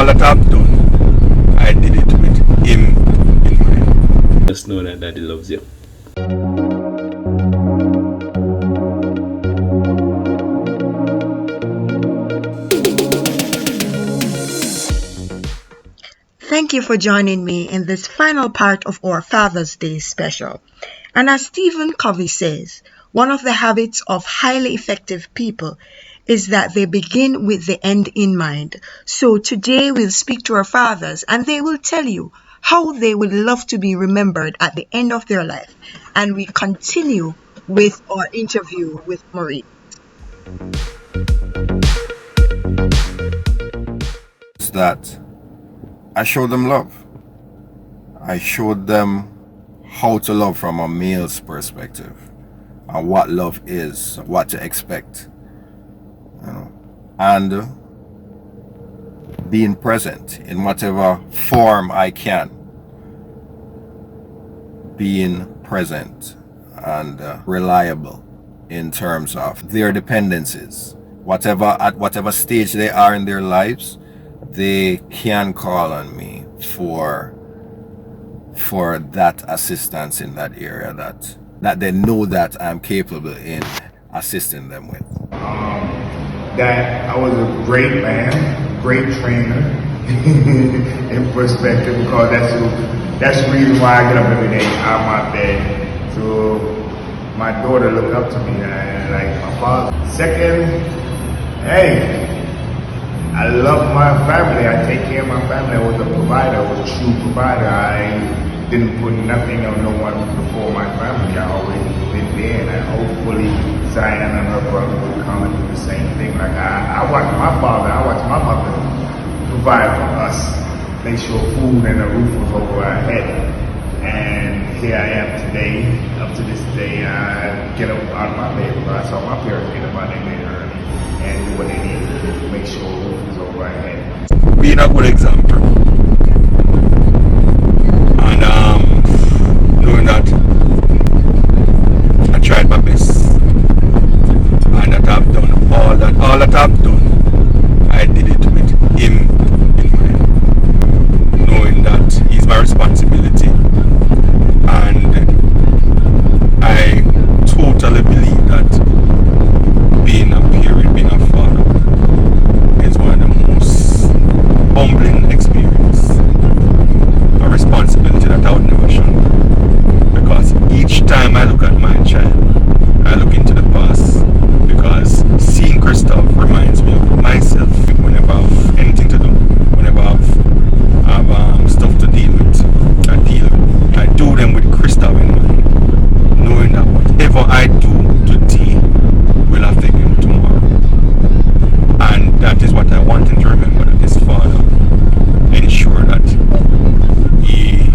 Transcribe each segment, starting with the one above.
all that I've done, I did it with him in mind. Just know that Daddy loves you. Thank you for joining me in this final part of our Father's Day special. And as Stephen Covey says, one of the habits of highly effective people is that they begin with the end in mind. So today we'll speak to our fathers and they will tell you how they would love to be remembered at the end of their life. And we continue with our interview with Maurice. That I showed them love. I showed them how to love from a male's perspective and what love is, what to expect, and being present in whatever form I can, being present and reliable in terms of their dependencies. At whatever stage they are in their lives, they can call on me for that assistance in that area that they know that I'm capable in assisting them with. That I was a great man, great trainer in perspective, because that's the reason why I get up every day out of my bed. So my daughter look up to me like my father. Second, hey, I love my family. I take care of my family. I was a provider. I was a true provider. I didn't put nothing on no one before my family. I always been there, and hopefully Zion and her brother would come and do the same thing. Like I watched my father, I watched my mother provide for us, make sure food and a roof was over our head. And here I am today. Up to this day, I get up out of my bed because I saw my parents get up out of their bed early and do what they need to make sure a roof is over our head. Being a good example. And knowing that I tried my best and that I've done all that I've done, I did it with him in mind. Knowing that he's my responsibility, and I totally believe that being a parent, being a father, is one of the most humbling experience, a responsibility that I would never shun. Because each time I look at my child, I look into the past, because seeing Christoph reminds me of myself whenever I have anything to do, whenever I have stuff to deal with. I do them with Christoph in mind, knowing that whatever I do today will affect him tomorrow. And that is what I want him to remember, that his father ensured that he,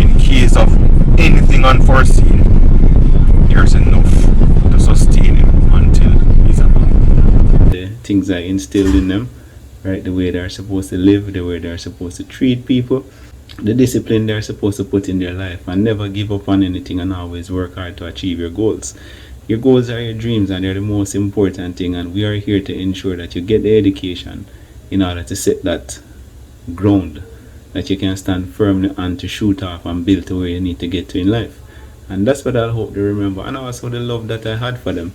in case of anything unforeseen, there's enough to sustain him until he's a man. The things I instilled in them, right? The way they're supposed to live, the way they're supposed to treat people, the discipline they're supposed to put in their life, and never give up on anything and always work hard to achieve your goals. Your goals are your dreams, and they're the most important thing, and we are here to ensure that you get the education in order to set that ground that you can stand firmly on to shoot off and build to where you need to get to in life. And that's what I hope they remember, and also the love that I had for them.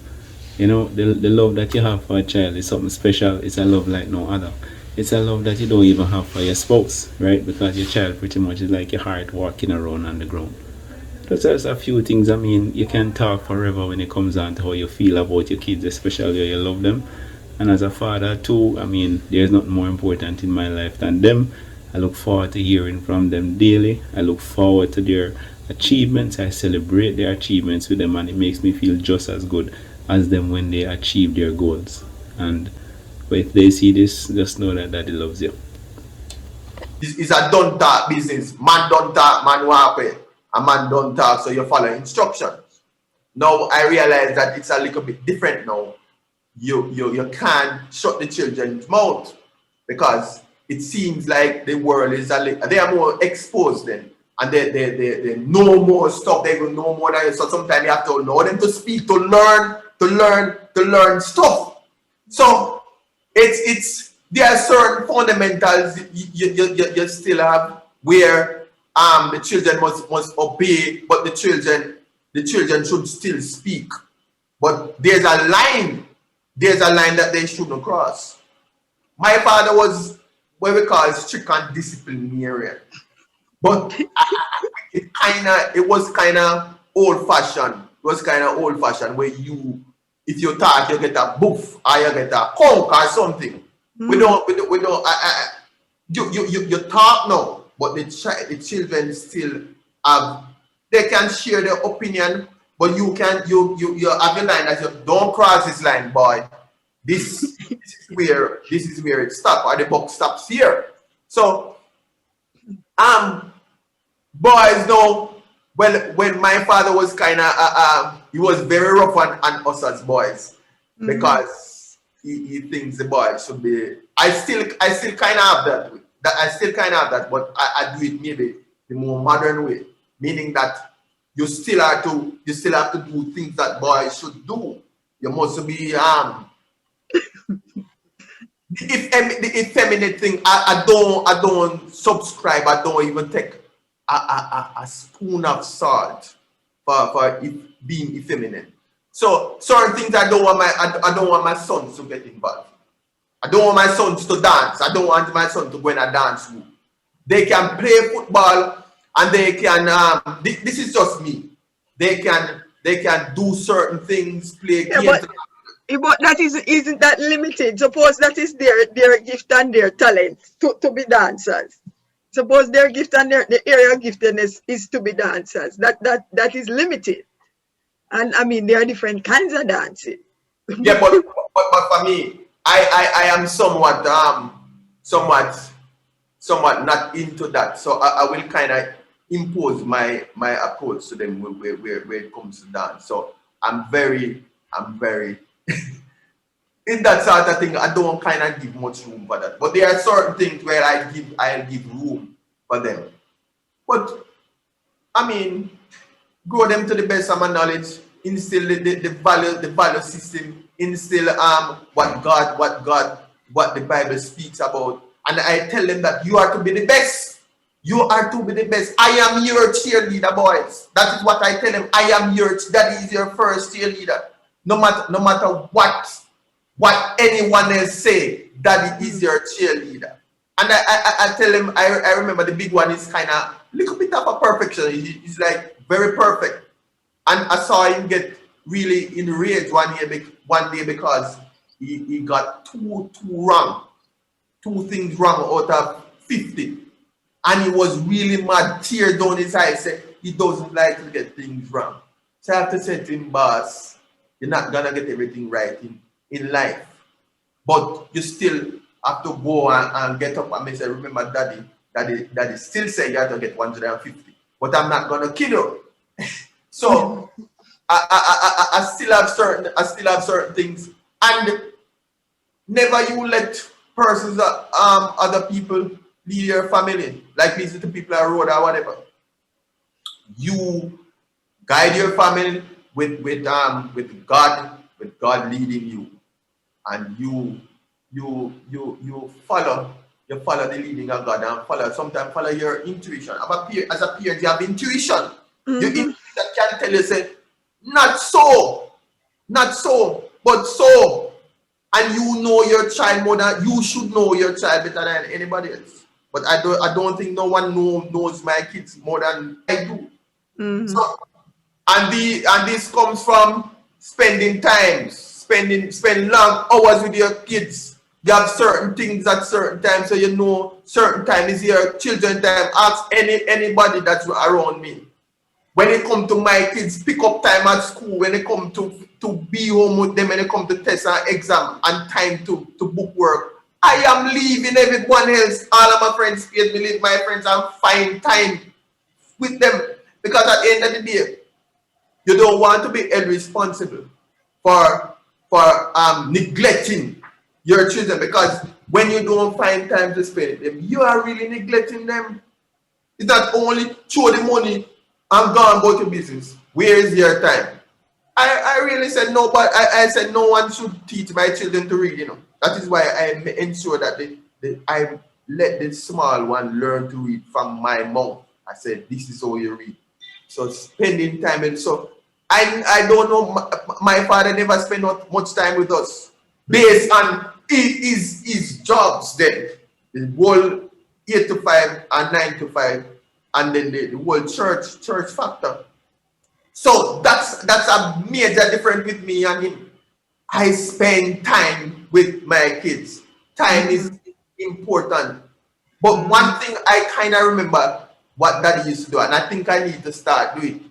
The love that you have for a child is something special. It's a love like no other. It's a love that you don't even have for your spouse, right? Because your child pretty much is like your heart walking around on the ground. There's just a few things. I mean, you can talk forever when it comes down to how you feel about your kids, especially how you love them. And as a father too, I mean, there's nothing more important in my life than them. I look forward to hearing from them daily. I look forward to their achievements. I celebrate their achievements with them, and it makes me feel just as good as them when they achieve their goals. And but if they see this, just know that Daddy loves you. It's a don't talk business. Man don't talk, man walk away. A man don't talk, so you follow instructions. Now I realize that it's a little bit different now. You can't shut the children's mouth, because it seems like the world is they are more exposed then, and they know more stuff. They will know more than you. So sometimes you have to know them to speak, to learn stuff. So it's there are certain fundamentals you still have where the children must obey, but the children should still speak. But there's a line that they shouldn't cross. My father was what we call strict and disciplinarian, but it was kind of old fashioned. It was kind of old fashioned where if you talk, you get a boof or you get a conk or something. We don't. You talk now, but the children still have. They can share their opinion, but you have a line that you don't cross this line, boy. This is where it stops, or the buck stops here. So, boys know. Well, when my father was kind of he was very rough on us as boys because he thinks the boys should be. I still kind of have that. I still kind of have that, but I do it maybe the more modern way, meaning that you still have to do things that boys should do. You must be the effeminate thing. I don't subscribe. I don't even take a spoon of salt for being effeminate. So certain things I don't want my sons to get involved. I don't want my sons to dance. I don't want my son to go in a dance room. They can play football and they can. This is just me. They can do certain things, play games. But that isn't that limited. Suppose that is their gift and their talent to be dancers. Suppose their gift and the area of giftedness is to be dancers. That is limited. And I mean there are different kinds of dancing. Yeah, but for me, I am somewhat not into that. So I will kind of impose my approach to them where it comes to dance. So I'm very in that sort of thing. I don't kind of give much room for that. But there are certain things where I'll give room for them. But I mean, grow them to the best of my knowledge, instill the value system, instill what the Bible speaks about. And I tell them that you are to be the best. You are to be the best. I am your cheerleader, boys. That is what I tell them. I am that is your first cheerleader. No matter what anyone else say, Daddy is your cheerleader. And I tell him, I remember the big one is kind of a little bit of a perfection. He's like very perfect. And I saw him get really enraged one day because he got two things wrong out of 50. And he was really mad, tear down his eyes, said he doesn't like to get things wrong. So I have to say to him, boss, you're not gonna get everything right in life. But you still have to go and get up and say, remember daddy still say you have to get 150. But I'm not gonna kill you. So I still have certain things. And never you let persons other people lead your family, like listen to people on road or whatever. You guide your family with God leading you, and you follow the leading of God and sometimes follow your intuition. As a parent, you have intuition. Your intuition can tell you, say, not so, but so. And you know your child more than you should know your child better than anybody else. But I don't think no one knows my kids more than I do. Mm-hmm. So, and this comes from spending long hours with your kids. You have certain things at certain times, so you know certain time is your children time. Ask anybody that's around me. When it comes to my kids, pick up time at school, when it comes to be home with them, when it comes to test and exam and time to book work, I am leaving everyone else. All of my friends space me, leave my friends and find time with them. Because at the end of the day, you don't want to be held responsible for neglecting your children, because when you don't find time to spend with them, you are really neglecting them. It's not only throw the money and go about your business. Where is your time? I really said no, but I said no one should teach my children to read, you know. That is why I ensure that I let the small one learn to read from my mouth. I said, this is how you read. So spending time, and so I don't know, my father never spent much time with us based on his jobs then. The whole 8 to 5 and 9 to 5, and then the whole church factor. So that's a major difference with me and him. I spend time with my kids. Time is important. But one thing I kind of remember what Daddy used to do, and I think I need to start doing.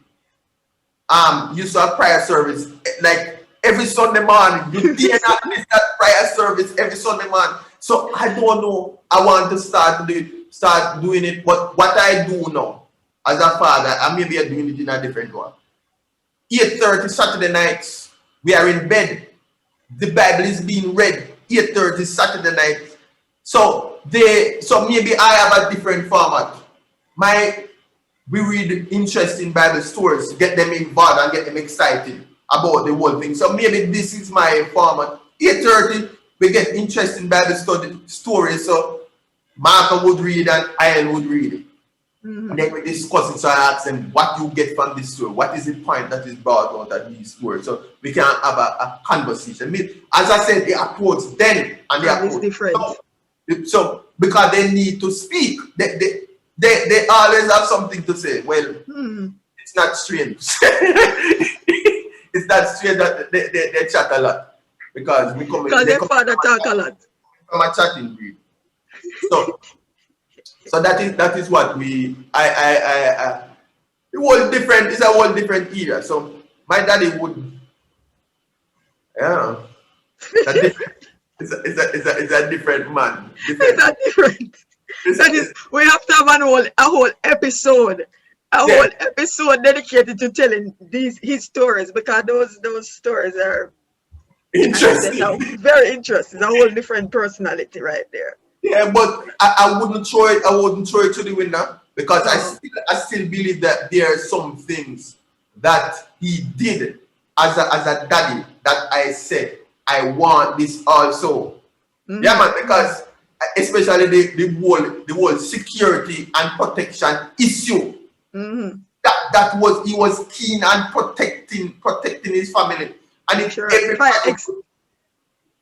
Used to have prayer service like every Sunday morning. You dare not miss that prayer service every Sunday morning. So I don't know. I want to start doing it. But what I do now as a father, I maybe I'm doing it in a different one. 8:30 Saturday nights, we are in bed. The Bible is being read 8:30 Saturday night. So maybe I have a different format. We read interesting Bible stories, get them involved and get them excited about the whole thing. So maybe this is my format. 8:30, we get interesting Bible stories. So Martha would read and Ian would read it. And then we discuss it. So I ask them, what you get from this story? What is the point that is brought out of these stories? So we can have a conversation. As I said, the approach then and the approach is different. So because they need to speak, they always have something to say. Well, it's not strange. It's not strange that they chat a lot because their father talk a lot. I'm a chatting breed. So that is what the whole different. It's a whole different era. So my daddy would, yeah, it's a different man. It's a different. That is, we have to have a whole episode, whole episode dedicated to telling his stories, because those stories are interesting, very interesting. A whole different personality right there. Yeah, but I wouldn't throw it. I wouldn't throw it to the window because I still believe that there are some things that he did as a daddy that I said I want this also. Yeah, man, because especially the whole security and protection issue. That was, he was keen on protecting his family, and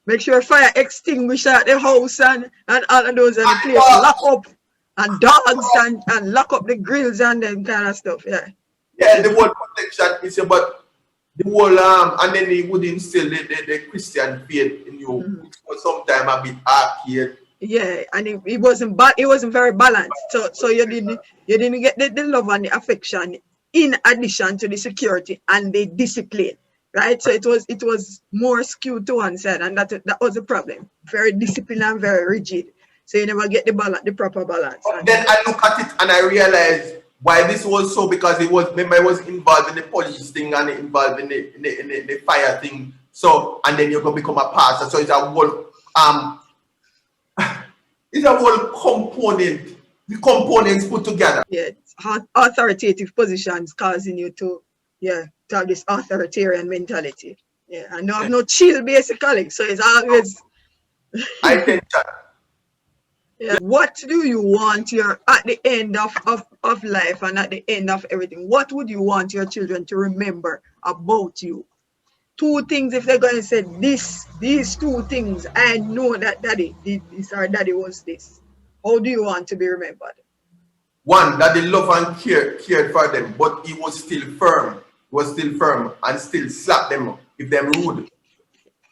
make sure fire extinguisher at the house and all of those and the place lock up, and dogs and lock up the grills and them kind of stuff. Yeah, the whole protection issue, but the whole and then he would instill the Christian faith in you, which was sometimes a bit archaic. Yeah, and it wasn't very balanced. So you didn't get the love and the affection in addition to the security and the discipline, right? So it was more skewed to one side, and that was the problem. Very disciplined and very rigid. So you never get the proper balance. Then I look at it and I realize why this was so, because I was involved in the police thing and involved in the fire thing. So, and then you're gonna become a pastor. So it's a whole it's a whole component. The components put together. Yeah, authoritative positions causing you to have this authoritarian mentality. Yeah, and no have no chill basically. So it's always I think that. Yeah. What do you want at the end of life and at the end of everything? What would you want your children to remember about you? 2 things, if they're going to say these 2 things, I know that daddy did this or daddy was this. How do you want to be remembered? 1, that they love and cared for them, but he was still firm. He was still firm and still slap them if they're rude.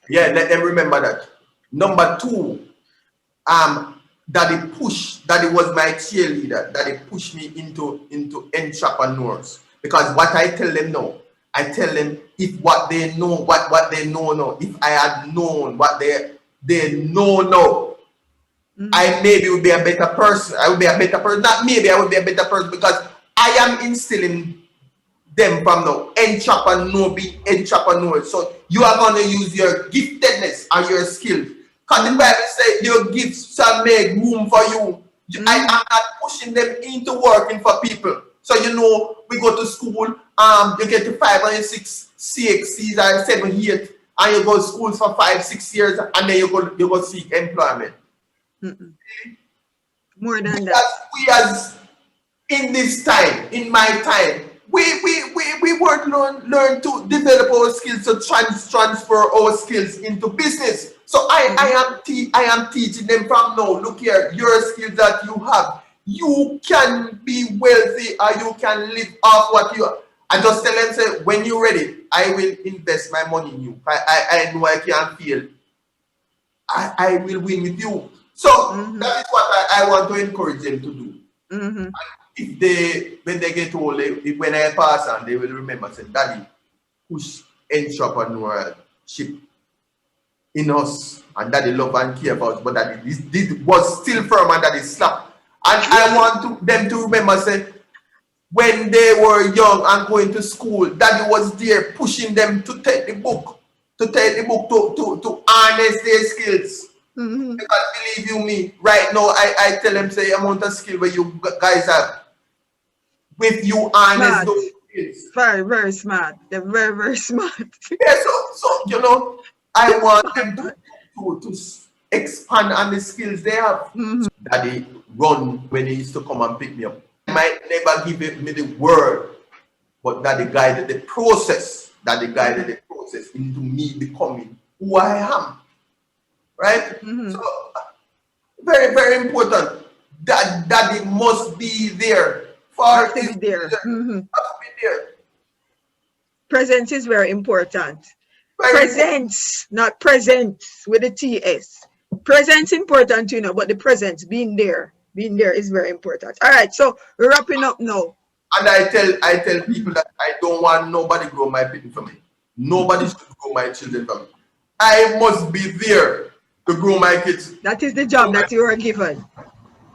Yeah, let them remember that. Number 2, Daddy was my cheerleader. Daddy pushed me into entrepreneurs. Because what I tell them now, I tell them if what they know, what they know now, if I had known what they know now, I maybe would be a better person. I would be a better person. Not maybe, I would be a better person, because I am instilling them from now. Be entrepreneurs. So you are going to use your giftedness and your skill. Because the Bible says your gifts shall make room for you. I am not pushing them into working for people. So you know, we go to school, you get to 5 and 6 CXCs or 7, 8, and you go to school for 5, 6 years, and then you go seek employment. More than that. Because we as in this time, in my time, we weren't learn to develop our skills to transfer our skills into business. So I am teaching them from now. Look here, your skills that you have, you can be wealthy or you can live off what you are. I just tell them, say, when you're ready, I will invest my money in you. I know I can feel. I will win with you. So that is what I want to encourage them to do. And if when they get old, when I pass on, they will remember, say, Daddy, push entrepreneurship in us, and Daddy love and care for us, but Daddy this was still firm and Daddy slapped. And I want them to remember, say, when they were young and going to school, Daddy was there pushing them to take the book, to harness their skills. Because believe you me, right now I tell them, say, amount of skill where you guys have, with you harness those skills. Very, very smart. They're very, very smart. Yeah, so you know, I want them to expand on the skills they have. Daddy run when he used to come and pick me up. He might never give me the word, but Daddy guided the process. Daddy guided the process into me becoming who I am. Right? So, very, very important. That Daddy must be there for his children. Must be there. Presence is very important. Very Presence, not presence with the TS. Presence important, you know, but the presence, being there is very important. All right, so we're wrapping up now. And I tell people that I don't want nobody grow my people for me. Nobody should grow my children for me. I must be there to grow my kids. That is the job that you are given.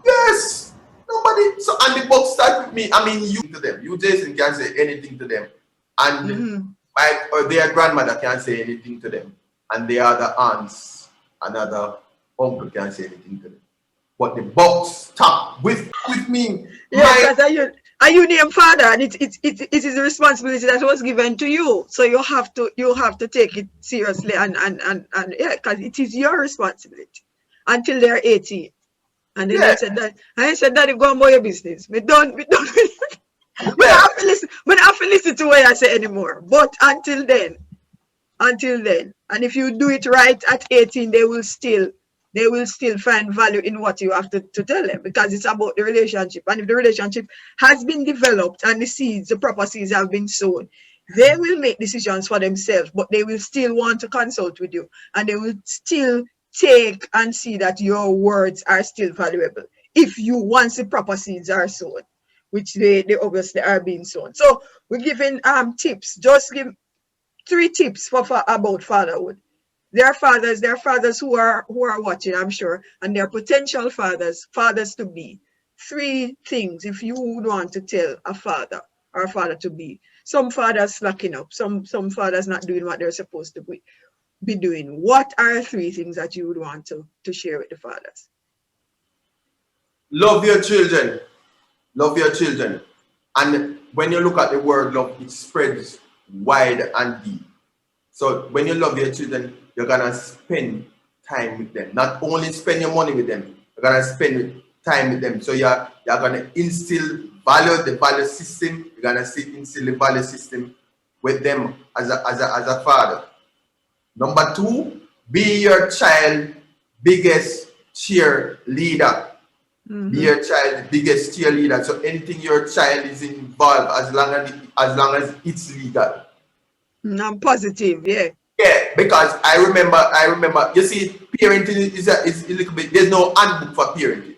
Yes. Nobody. So, and the book starts with me. I mean, you to them. You, Jason, can't say anything to them. And their grandmother can't say anything to them. And their other aunts, another uncle can't say anything to them. But the box stop with me. Yes, are you named father, and it is a responsibility that was given to you. So you have to take it seriously and yeah, because it is your responsibility until they're 18. And then I said that you go about your business. We don't we have to listen to what I say anymore. But until then, and if you do it right at 18, they will still find value in what you have to tell them, because it's about the relationship. And if the relationship has been developed and the proper seeds have been sown, they will make decisions for themselves, but they will still want to consult with you, and they will still take and see that your words are still valuable. If you, once the proper seeds are sown, which they obviously are being sown. So we're giving tips. Just give 3 tips about fatherhood. There are fathers who are watching, I'm sure, and there are potential fathers to be. 3 things if you would want to tell a father or a father to be. Some fathers slacking up, some fathers not doing what they're supposed to be doing. What are 3 things that you would want to share with the fathers? Love your children. Love your children. And when you look at the word love, it spreads wide and deep. So when you love your children, you're going to spend time with them. Not only spend your money with them, you're going to spend time with them. So you're going to instill the value system. You're going to instill the value system with them as a father. Number 2, be your child's biggest cheerleader. Be your child's biggest cheerleader. So anything your child is involved, as long as it's legal. I'm positive, yeah. Yeah, because I remember, you see, parenting is a little bit, there's no handbook for parenting.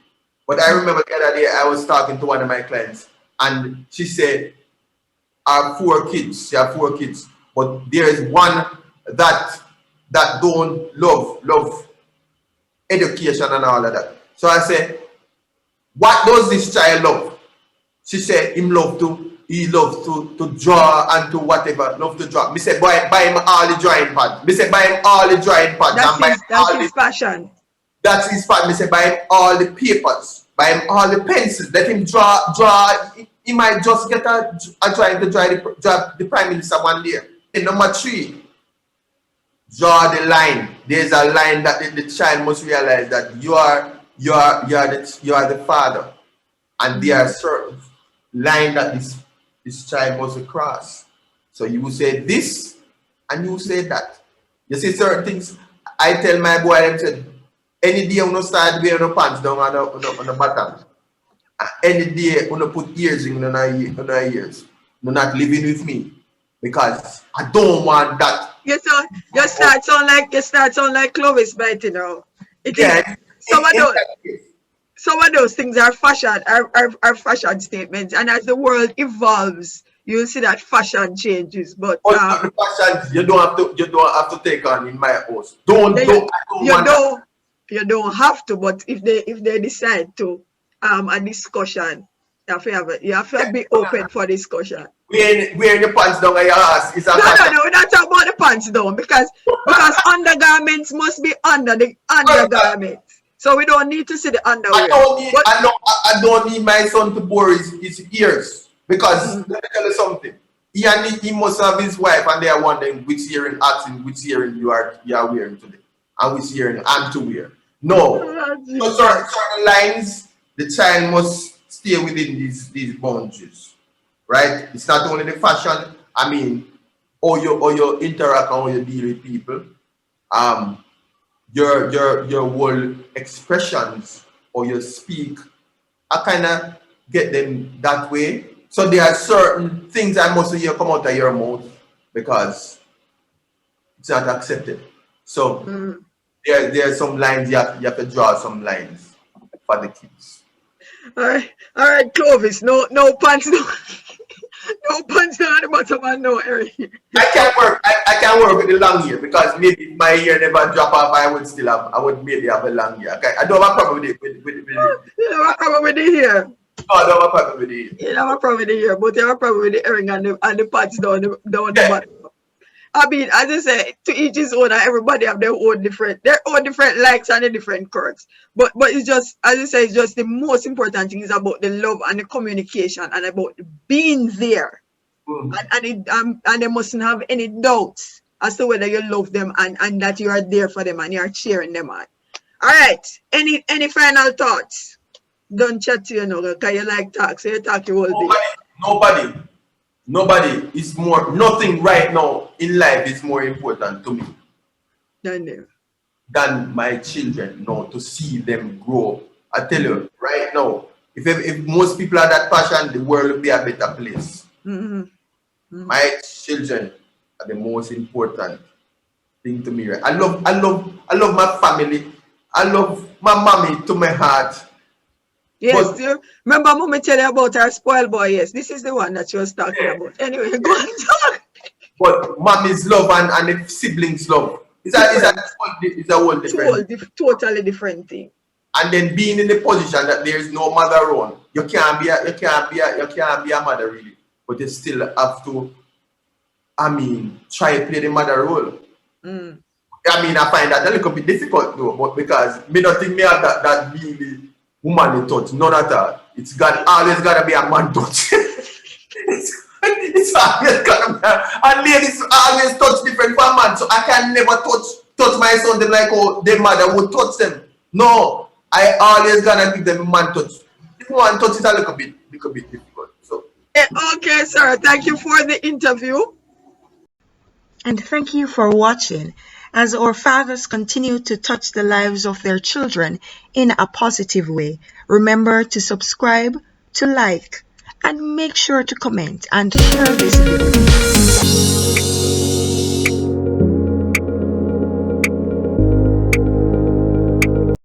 But I remember the other day I was talking to one of my clients, and she said, I have 4 kids, but there is one that don't love education and all of that. So I said, what does this child love? She said, he loves to draw and to whatever, love to draw. Me say, buy him all the drawing pads. That's his passion. That's his passion. Me say, buy him all the papers. Buy him all the pencils. Let him draw he might just get a trying to drive the prime minister one day. And number 3, draw the line. There's a line that the child must realize that you are the father, and there are certain line that this child must cross. So you will say this, and you will say that. You see certain things. I tell my boy, I said, any day you no start wearing the pants down on the bottom. Any day you no put ears in your ears. You're not living with me, because I don't want that. You start sound like Clovis biting now. It Yeah, is some of those things are fashion statements, and as the world evolves, you'll see that fashion changes. But the fashion you don't have to take on in my house. You don't have to, but if they decide to a discussion, you have to be open for discussion. Wearing your pants down on your ass is a No, we're not talking about the pants down, because undergarments must be under the undergarments. So we don't need to see the underwear. I don't need my son to bore his ears, because let me tell you something. He must have his wife, and they are wondering which earring you are wearing today, and which earring I'm to wear. No, so certain lines, the child must stay within these boundaries, right? It's not only the fashion. I mean, or you interact and how you deal with people. Your whole expressions, or you speak, I kind of get them that way. So there are certain things I must hear come out of your mouth, because it's not accepted. So there are some lines you have to draw some lines for the kids. All right, Clovis. No pants, no pants down the bottom and no area. I can work with the long hair, because maybe if my hair never drop off, I would maybe have a long hair. Okay? I don't have a problem with it. You don't have a problem with the hair. No, I don't have a problem with it. You don't have a problem with the hair, but you have a problem with the earring and the pants down the bottom. I mean, as I say, to each his own, and everybody have their own different likes and the different quirks. But it's just, as I say, it's just the most important thing is about the love and the communication, and about being there. And they mustn't have any doubts as to whether you love them and that you are there for them and you are cheering them on. All right. Any final thoughts? Don't chat to you now, because you like talk, so you talk your whole day. Nobody is more, nothing right now in life is more important to me than my children now, to see them grow. I tell you right now, if most people are that passion, the world will be a better place. My children are the most important thing to me. Right? I love my family. I love my mommy to my heart. Yes, but, remember Mommy tell you about her spoiled boy? Yes, this is the one that she was talking about. Anyway, go on talk. But mommy's love and the siblings' love is a whole different, totally different thing. And then being in the position that there is no mother around, you can't be a mother really, but you still have to, try to play the mother role. I find that a little bit difficult though, but because me not think me have that really womanly touch, none at all. It's always gotta be a man touch. it's always gotta be, and ladies always touch different from man, so I can never touch my son them like how their mother would touch them. No, I always gotta give them a man touch. If one touch is a little bit difficult. So okay, sir. Thank you for the interview. And thank you for watching. As our fathers continue to touch the lives of their children in a positive way, remember to subscribe, to like, and make sure to comment and share this video.